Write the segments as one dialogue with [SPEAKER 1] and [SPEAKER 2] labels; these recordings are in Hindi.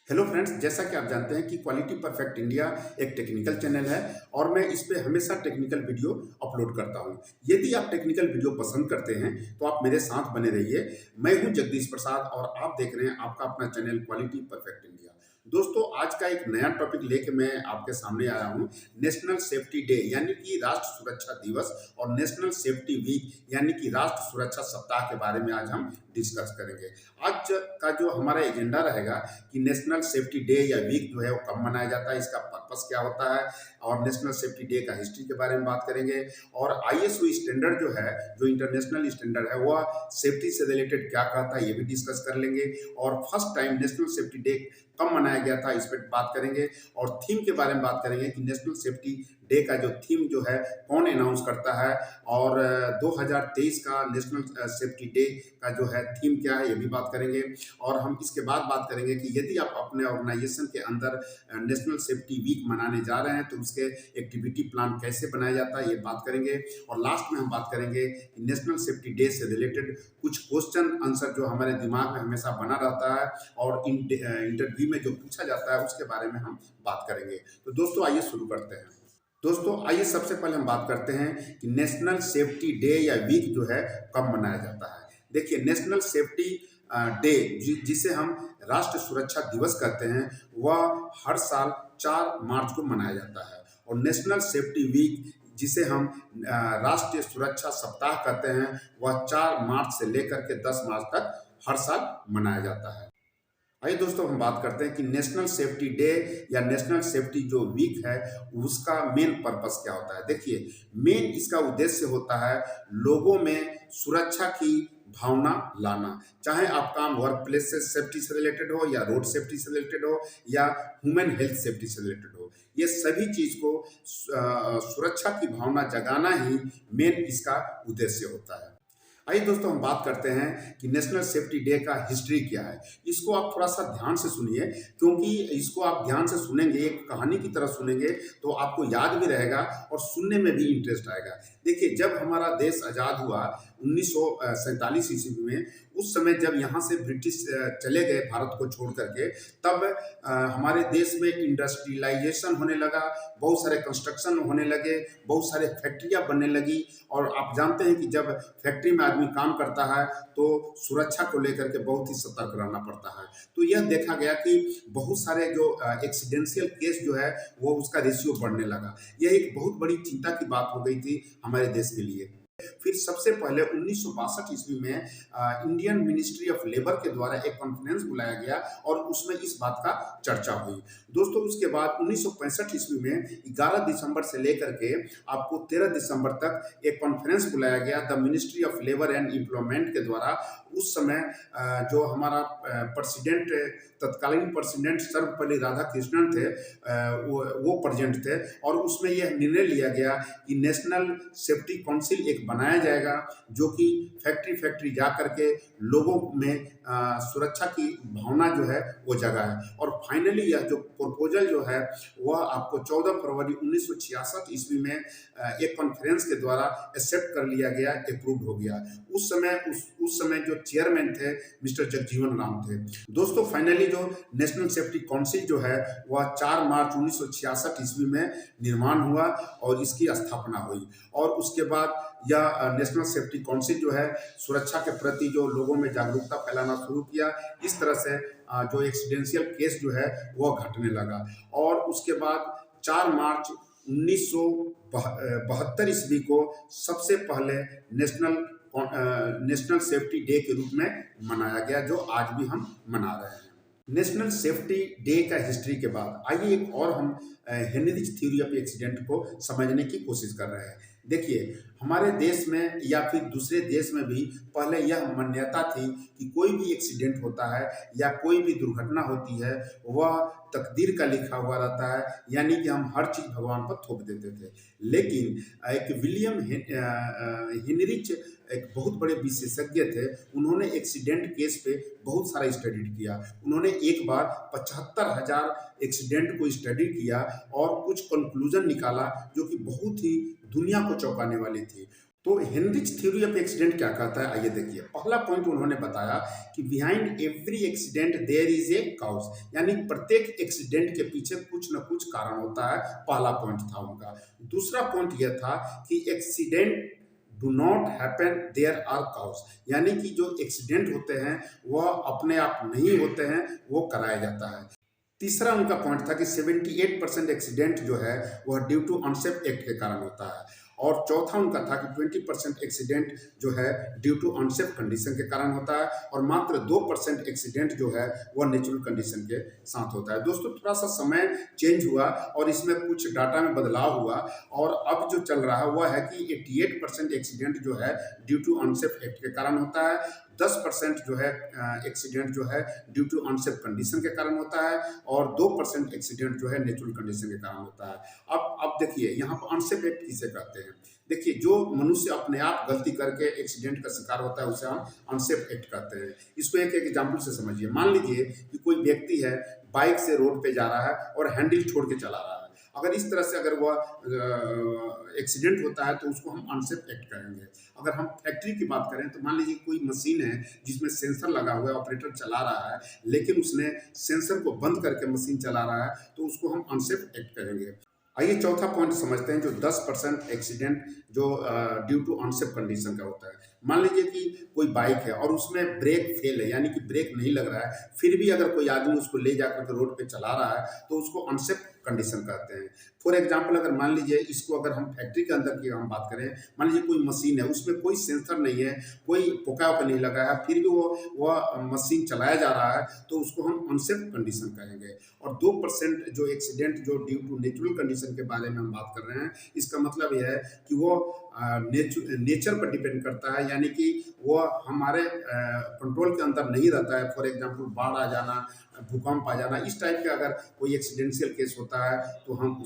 [SPEAKER 1] हेलो फ्रेंड्स, जैसा कि आप जानते हैं कि क्वालिटी परफेक्ट इंडिया एक टेक्निकल चैनल है और मैं इस पे हमेशा टेक्निकल वीडियो अपलोड करता हूं। यदि आप टेक्निकल वीडियो पसंद करते हैं तो आप मेरे साथ बने रहिए। मैं हूं जगदीश प्रसाद और आप देख रहे हैं आपका अपना चैनल क्वालिटी परफेक्ट इंडिया। दोस्तों, आज का एक नया टॉपिक लेके मैं आपके सामने आया हूं। नेशनल सेफ्टी डे यानी कि राष्ट्र सुरक्षा दिवस और नेशनल सेफ्टी वीक यानी कि राष्ट्र सुरक्षा सप्ताह के बारे में आज हम डिस्कस करेंगे। आज का जो हमारा एजेंडा रहेगा कि नेशनल सेफ्टी डे या वीक जो है वो कब मनाया जाता है, इसका पर्पस क्या होता है, और नेशनल सेफ्टी डे का हिस्ट्री के बारे में बात करेंगे। और आईएसओ स्टैंडर्ड जो है, जो इंटरनेशनल स्टैंडर्ड है, वह सेफ्टी से रिलेटेड क्या कहता है, ये भी डिस्कस कर लेंगे। और first time national safety day कब मनाया गया था, इस पर बात करेंगे। और थीम के बारे में बात करेंगे कि नेशनल सेफ्टी डे का जो थीम जो है कौन अनाउंस करता है, और 2023 का नेशनल सेफ्टी डे का जो है थीम क्या है, ये भी बात करेंगे। और हम इसके बाद बात करेंगे कि यदि आप अपने ऑर्गेनाइजेशन के अंदर नेशनल सेफ्टी वीक मनाने जा रहे हैं तो उसके एक्टिविटी प्लान कैसे बनाया जाता है, ये बात करेंगे। और लास्ट में हम बात करेंगे कि नेशनल सेफ्टी डे से रिलेटेड कुछ क्वेश्चन आंसर जो हमारे दिमाग में हमेशा बना रहता है और इंटरव्यू में जो पूछा जाता है उसके बारे में हम बात करेंगे। तो दोस्तों, आइए शुरू करते हैं। दोस्तों, आइए सबसे पहले हम बात करते हैं कि नेशनल सेफ्टी डे या वीक जो है कब मनाया जाता है। देखिए, नेशनल सेफ्टी डे जिसे हम राष्ट्र सुरक्षा दिवस कहते हैं, वह हर साल 4 मार्च को मनाया जाता है। और नेशनल सेफ्टी वीक जिसे हम राष्ट्रीय सुरक्षा सप्ताह कहते हैं, वह 4 मार्च से लेकर के 10 मार्च तक हर साल मनाया जाता है। आइए दोस्तों, हम बात करते हैं कि नेशनल सेफ्टी डे या नेशनल सेफ्टी जो वीक है उसका मेन पर्पस क्या होता है। देखिए, मेन इसका उद्देश्य होता है लोगों में सुरक्षा की भावना लाना। चाहे आप काम वर्क प्लेस से सेफ्टी से रिलेटेड हो, या रोड सेफ्टी से रिलेटेड हो, या ह्यूमन हेल्थ सेफ्टी से रिलेटेड हो, ये सभी चीज को सुरक्षा की भावना जगाना ही मेन इसका उद्देश्य होता है। आइए दोस्तों, हम बात करते हैं कि नेशनल सेफ्टी डे का हिस्ट्री क्या है। इसको आप थोड़ा सा ध्यान से सुनिए, क्योंकि इसको आप ध्यान से सुनेंगे, एक कहानी की तरह सुनेंगे तो आपको याद भी रहेगा और सुनने में भी इंटरेस्ट आएगा। देखिए, जब हमारा देश आज़ाद हुआ 1947 ईस्वी में, उस समय जब यहाँ से ब्रिटिश चले गए भारत को छोड़ करके, तब हमारे देश में इंडस्ट्रियलाइजेशन होने लगा, बहुत सारे कंस्ट्रक्शन होने लगे, बहुत सारे फैक्ट्रियाँ बनने लगी। और आप जानते हैं कि जब फैक्ट्री में आदमी काम करता है तो सुरक्षा को लेकर के बहुत ही सतर्क रहना पड़ता है। तो यह देखा गया कि बहुत सारे जो एक्सीडेंशियल केस जो है वो उसका रेशियो बढ़ने लगा। यह एक बहुत बड़ी चिंता की बात हो गई थी हमारे देश के लिए। फिर सबसे पहले 1962 ईस्वी में इंडियन मिनिस्ट्री ऑफ लेबर के द्वारा एक कॉन्फ्रेंस बुलाया गया और उसमें इस बात का चर्चा हुई। दोस्तों, उसके बाद 1965 ईस्वी में 11 दिसंबर से लेकर के आपको 13 दिसंबर तक एक कॉन्फ्रेंस बुलाया गया the ministry of labour and employment के द्वारा। उस समय जो हमारा प्रेसिडेंट, तत्कालीन प्रेसिडेंट सर्वपल्ली राधाकृष्णन थे, वो प्रेजेंट थे। और उसमें यह निर्णय लिया गया कि नेशनल सेफ्टी काउंसिल एक बनाया जाएगा जो कि फैक्ट्री फैक्ट्री जा करके लोगों में सुरक्षा की भावना जो है वो जगाए। और फाइनली यह जो प्रपोजल जो है वह आपको 14 फरवरी 1966 ईस्वी में एक कॉन्फ्रेंस के द्वारा एक्सेप्ट कर लिया गया, अप्रूव हो गया। उस समय जो चेयरमैन थे मिस्टर जगजीवन राम थे। दोस्तों, फाइनली जो नेशनल सेफ्टी काउंसिल जो है वह 4 मार्च 1966 ईस्वी में निर्माण हुआ और इसकी स्थापना हुई। और उसके बाद यह नेशनल सेफ्टी काउंसिल जो है सुरक्षा के प्रति जो लोगों में जागरूकता फैलाना शुरू किया। इस तरह से जो एक्सीडेंशियल केस जो है वह घटने लगा। और उसके बाद 4 मार्च 1972 ईस्वी को सबसे पहले नेशनल सेफ्टी डे के रूप में मनाया गया, जो आज भी हम मना रहे हैं। नेशनल सेफ्टी डे का हिस्ट्री के बाद आइए एक और हम हेनरिच थ्योरी ऑफ एक्सीडेंट को समझने की कोशिश कर रहे हैं। देखिए, हमारे देश में या फिर दूसरे देश में भी पहले यह मान्यता थी कि कोई भी एक्सीडेंट होता है या कोई भी दुर्घटना होती है वह तकदीर का लिखा हुआ रहता है, यानी कि हम हर चीज़ भगवान पर थोप देते थे। लेकिन एक विलियम हेनरिच एक बहुत बड़े विशेषज्ञ थे। उन्होंने एक्सीडेंट केस पे बहुत सारा स्टडी किया। उन्होंने एक बार 75,000 एक्सीडेंट को स्टडी किया और कुछ कंक्लूजन निकाला जो कि बहुत ही दुनिया को चौंकाने वाली थी। तो हेनरिच थ्योरी ऑफ एक्सीडेंट क्या कहता है, आइए देखिए। पहला पॉइंट उन्होंने बताया कि behind every accident there is a cause, यानी प्रत्येक एक्सीडेंट के पीछे कुछ न कुछ कारण होता है। पहला पॉइंट था उनका। दूसरा पॉइंट यह था कि accident do not happen there are cause, यानी कि जो एक्सीडेंट होते हैं वह अपने आप नहीं होते हैं, वो कराया जाता है। तीसरा उनका पॉइंट था कि 78% एक्सीडेंट जो है वह ड्यू टू अनसेफ एक्ट के कारण होता है। और चौथा उनका था कि 20% एक्सीडेंट जो है ड्यू टू अनसेफ कंडीशन के कारण होता है, और मात्र 2% एक्सीडेंट जो है वह नेचुरल कंडीशन के साथ होता है। दोस्तों, थोड़ा सा समय चेंज हुआ और इसमें कुछ डाटा में बदलाव हुआ, और अब जो चल रहा है वह है कि 88% एक्सीडेंट जो है ड्यू टू अनसेफ एक्ट के कारण होता है, 10% जो है एक्सीडेंट जो है ड्यू टू अनसेफ कंडीशन के कारण होता है, और 2% एक्सीडेंट जो है नेचुरल कंडीशन के कारण होता है। अब देखिए यहाँ पर अनसेफ एक्ट किसे कहते हैं। देखिए, जो मनुष्य अपने आप गलती करके एक्सीडेंट का शिकार होता है उसे हम अनसेफ एक्ट कहते हैं। इसको एक एग्जाम्पल से समझिए। मान लीजिए कि कोई व्यक्ति है, बाइक से रोड पे जा रहा है और हैंडल छोड़ के चला रहा है। अगर इस तरह से अगर वह एक्सीडेंट होता है तो उसको हम अनसेफ एक्ट कहेंगे। अगर हम फैक्ट्री की बात करें तो मान लीजिए कोई मशीन है जिसमें सेंसर लगा हुआ है, ऑपरेटर चला रहा है, लेकिन उसने सेंसर को बंद करके मशीन चला रहा है, तो उसको हम अनसेफ एक्ट कहेंगे। आइए चौथा पॉइंट समझते हैं, जो 10% एक्सीडेंट जो ड्यू टू अनसेफ कंडीशन का होता है। मान लीजिए कि कोई बाइक है और उसमें ब्रेक फेल है, यानी कि ब्रेक नहीं लग रहा है, फिर भी अगर कोई आदमी उसको ले जाकर के रोड पे चला रहा है तो उसको अनसेफ कंडीशन कहते हैं। फॉर एग्जाम्पल, अगर मान लीजिए इसको अगर हम फैक्ट्री के अंदर की हम बात करें, मान लीजिए कोई मशीन है, उसमें कोई सेंसर नहीं है, कोई पोका वोका नहीं लगा है, फिर भी वह मशीन चलाया जा रहा है, तो उसको हम अनसेफ कंडीशन कहेंगे। और 2% जो एक्सीडेंट जो ड्यू टू नेचुरल कंडीशन के बारे में हम बात कर रहे हैं, इसका मतलब यह है कि वो नेचर पर डिपेंड करता है, यानी कि वो हमारे कंट्रोल के अंदर नहीं रहता है। फॉर एग्जांपल, बाढ़ आ जाना, भूकंप आ जाना, इस टाइप का अगर कोई एक्सीडेंशियल केस होता है तो हम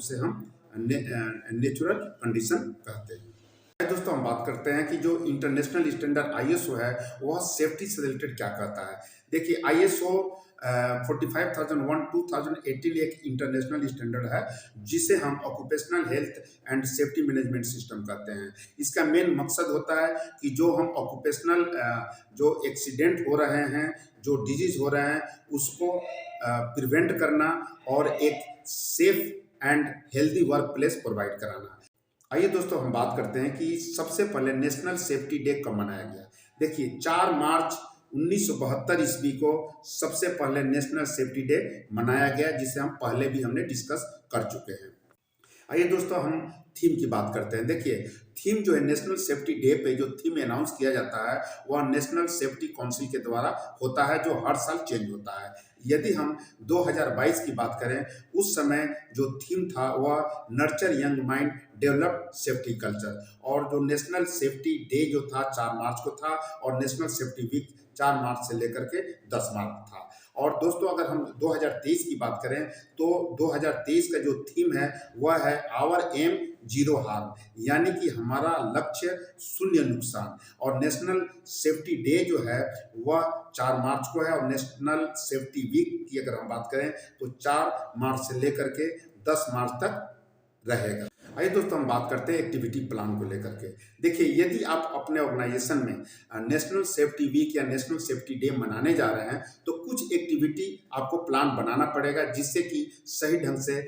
[SPEAKER 1] नेचुरल कंडीशन कहते हैं। दोस्तों, हम बात करते हैं कि जो इंटरनेशनल स्टैंडर्ड आईएसओ है वह सेफ्टी से रिलेटेड क्या कहता है। देखिए, आईएसओ 45,001 2018 एक इंटरनेशनल स्टैंडर्ड है जिसे हम occupational health and safety management system कहते हैं। इसका मेन मकसद होता है कि जो हम ऑक्यूपेशनल जो एक्सीडेंट हो रहे हैं, जो डिजीज हो रहे हैं, उसको प्रिवेंट करना और एक safe and healthy work place provide कराना। आइए दोस्तों, हम बात करते हैं कि सबसे पहले नेशनल सेफ्टी डे कब मनाया गया। देखिए, 4 मार्च 1972 ईस्वी को सबसे पहले नेशनल सेफ्टी डे मनाया गया, जिसे हम पहले भी हमने डिस्कस कर चुके हैं। आइए दोस्तों, हम थीम की बात करते हैं। देखिए, थीम जो है नेशनल सेफ्टी डे पे जो थीम अनाउंस किया जाता है वह नेशनल सेफ्टी काउंसिल के द्वारा होता है, जो हर साल चेंज होता है। यदि हम 2022 की बात करें, उस समय जो थीम था वह nurture young mind develop safety culture, और जो नेशनल सेफ्टी डे जो था 4 मार्च को था, और नेशनल सेफ्टी वीक 4 मार्च से लेकर के 10 मार्च था। और दोस्तों, अगर हम 2023 की बात करें तो 2023 का जो थीम है वह है आवर एम जीरो हार्म, यानी कि हमारा लक्ष्य शून्य नुकसान। और नेशनल सेफ्टी डे जो है वह 4 मार्च को है, और नेशनल सेफ्टी वीक की अगर हम बात करें तो 4 मार्च से लेकर के 10 मार्च तक रहेगा। आइए दोस्तों, हम बात करते हैं एक्टिविटी प्लान को लेकर के। देखिए, यदि आप अपने ऑर्गेनाइजेशन में नेशनल सेफ्टी वीक या नेशनल सेफ्टी डे मनाने जा रहे हैं तो कुछ एक्टिविटी आपको प्लान बनाना पड़ेगा, जिससे कि सही ढंग से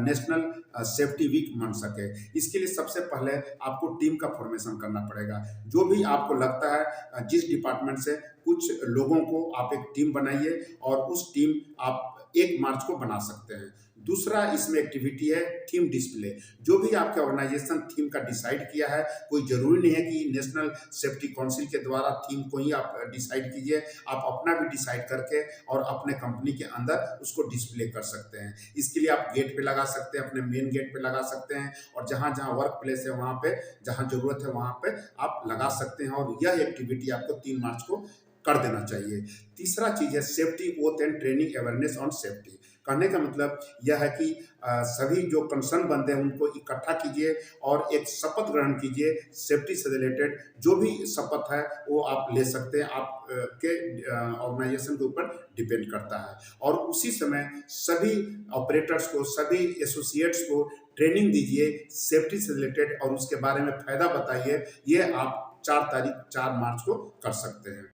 [SPEAKER 1] नेशनल सेफ्टी वीक मन सके। इसके लिए सबसे पहले आपको टीम का फॉर्मेशन करना पड़ेगा। जो भी आपको लगता है, जिस डिपार्टमेंट से, कुछ लोगों को आप एक टीम बनाइए, और उस टीम आप 1 मार्च को बना सकते हैं। दूसरा इसमें एक्टिविटी है थीम डिस्प्ले। जो भी आपके ऑर्गेनाइजेशन थीम का डिसाइड किया है, कोई जरूरी नहीं है कि नेशनल सेफ्टी काउंसिल के द्वारा थीम को ही आप डिसाइड कीजिए, आप अपना भी डिसाइड करके और अपने कंपनी के अंदर उसको डिस्प्ले कर सकते हैं। इसके लिए आप गेट पे लगा सकते हैं, अपने मेन गेट पे लगा सकते हैं, और जहाँ जहाँ वर्क प्लेस है वहाँ पे, जहाँ जरूरत है वहाँ पे आप लगा सकते हैं। और यह एक्टिविटी आपको 3 मार्च को कर देना चाहिए। तीसरा चीज है safety oath and training awareness on safety. कहने का मतलब यह है कि सभी जो कंसर्न बंदे हैं उनको इकट्ठा कीजिए और एक शपथ ग्रहण कीजिए। सेफ्टी से रिलेटेड जो भी शपथ है वो आप ले सकते हैं, आप के ऑर्गेनाइजेशन के ऊपर डिपेंड करता है। और उसी समय सभी ऑपरेटर्स को, सभी एसोसिएट्स को ट्रेनिंग दीजिए सेफ्टी से रिलेटेड और उसके बारे में फायदा बताइए। ये आप 4 मार्च को कर सकते हैं।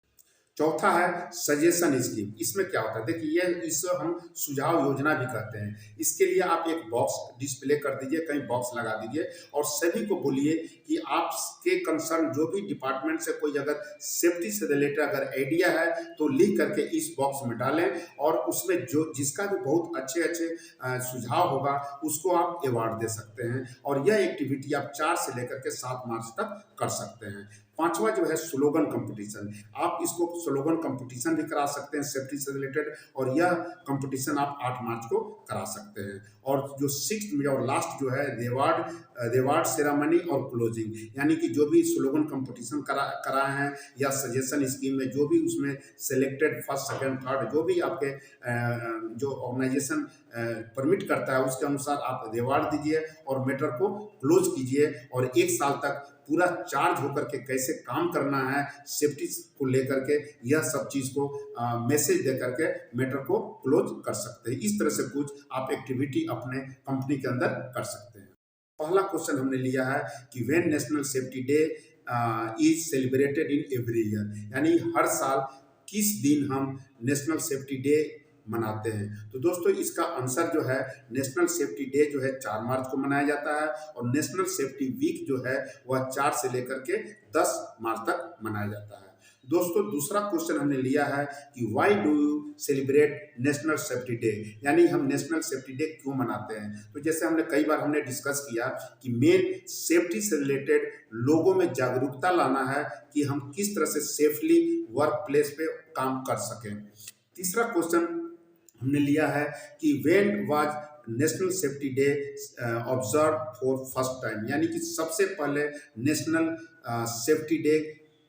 [SPEAKER 1] चौथा है सजेशन स्कीम। इसमें क्या होता है, देखिए ये इसे हम सुझाव योजना भी कहते हैं। इसके लिए आप एक बॉक्स डिस्प्ले कर दीजिए, कहीं बॉक्स लगा दीजिए और सभी को बोलिए कि आपके कंसर्न जो भी डिपार्टमेंट से कोई अगर सेफ्टी से रिलेटेड अगर आइडिया है तो लिख करके इस बॉक्स में डालें और उसमें जो जिसका भी बहुत अच्छे अच्छे सुझाव होगा उसको आप अवार्ड दे सकते हैं। और यह एक्टिविटी आप 4 से लेकर के 7 मार्च तक कर सकते हैं। पांचवा जो है स्लोगन कंपटीशन। आप इसको स्लोगन कंपटीशन भी करा सकते हैं सेफ्टी से रिलेटेड और यह कंपटीशन आप 8 मार्च को करा सकते हैं। और जो 6th और लास्ट जो है रिवार्ड सेरेमनी और क्लोजिंग, यानी कि जो भी स्लोगन कंपटीशन कराए हैं या सजेशन स्कीम में जो भी उसमें सिलेक्टेड फर्स्ट सेकंड थर्ड जो भी आपके जो ऑर्गेनाइजेशन परमिट करता है उसके अनुसार आप रिवार्ड दीजिए और मैटर को क्लोज कीजिए और 1 साल तक पूरा चार्ज होकर के कैसे काम करना है सेफ्टी को लेकर के, यह सब चीज़ को मैसेज दे करके मैटर को क्लोज कर सकते हैं। इस तरह से कुछ आप एक्टिविटी अपने कंपनी के अंदर कर सकते हैं। पहला क्वेश्चन हमने लिया है कि when national safety day is celebrated in every year, यानी हर साल किस दिन हम नेशनल सेफ्टी डे मनाते हैं। तो दोस्तों इसका आंसर जो है नेशनल सेफ्टी डे जो है 4 मार्च को मनाया जाता है और नेशनल सेफ्टी वीक जो है वह 4 से लेकर के 10 मार्च तक मनाया जाता है। दोस्तों दूसरा क्वेश्चन हमने लिया है कि why do you celebrate national safety day, यानी हम नेशनल सेफ्टी डे क्यों मनाते हैं। तो जैसे हमने कई बार हमने डिस्कस किया कि मेन सेफ्टी से रिलेटेड लोगों में जागरूकता लाना है कि हम किस तरह से सेफली वर्क प्लेस पे काम कर सकें। तीसरा क्वेश्चन हमने लिया है कि when was national safety day observe for first time, यानी कि सबसे पहले नेशनल सेफ्टी डे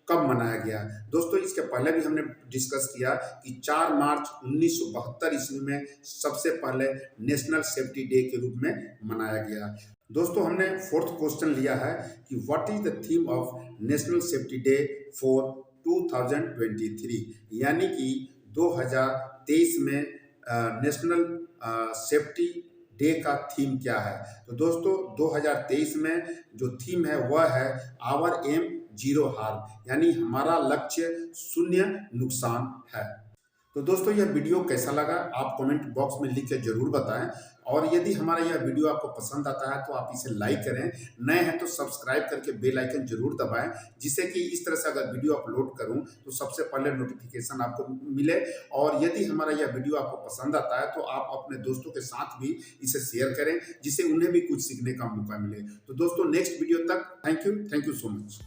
[SPEAKER 1] कब मनाया गया। दोस्तों इसके पहले भी हमने डिस्कस किया कि 4 मार्च 1972 ईस्वी में सबसे पहले नेशनल सेफ्टी डे के रूप में मनाया गया। दोस्तों हमने 4th क्वेश्चन लिया है कि what is the theme of national safety day for 2023, यानी कि 2023 में नेशनल सेफ्टी डे का थीम क्या है। तो दोस्तों 2023 में जो थीम है वह है आवर एम जीरो हार्म, यानी हमारा लक्ष्य 0 नुकसान है। तो दोस्तों यह वीडियो कैसा लगा आप कमेंट बॉक्स में लिख के जरूर बताएं और यदि हमारा यह वीडियो आपको पसंद आता है तो आप इसे लाइक करें, नए हैं तो सब्सक्राइब करके बेल आइकन जरूर दबाएं जिससे कि इस तरह से अगर वीडियो अपलोड करूं तो सबसे पहले नोटिफिकेशन आपको मिले। और यदि हमारा यह वीडियो आपको पसंद आता है तो आप अपने दोस्तों के साथ भी इसे शेयर करें जिससे उन्हें भी कुछ सीखने का मौका मिले। तो दोस्तों नेक्स्ट वीडियो तक थैंक यू सो मच।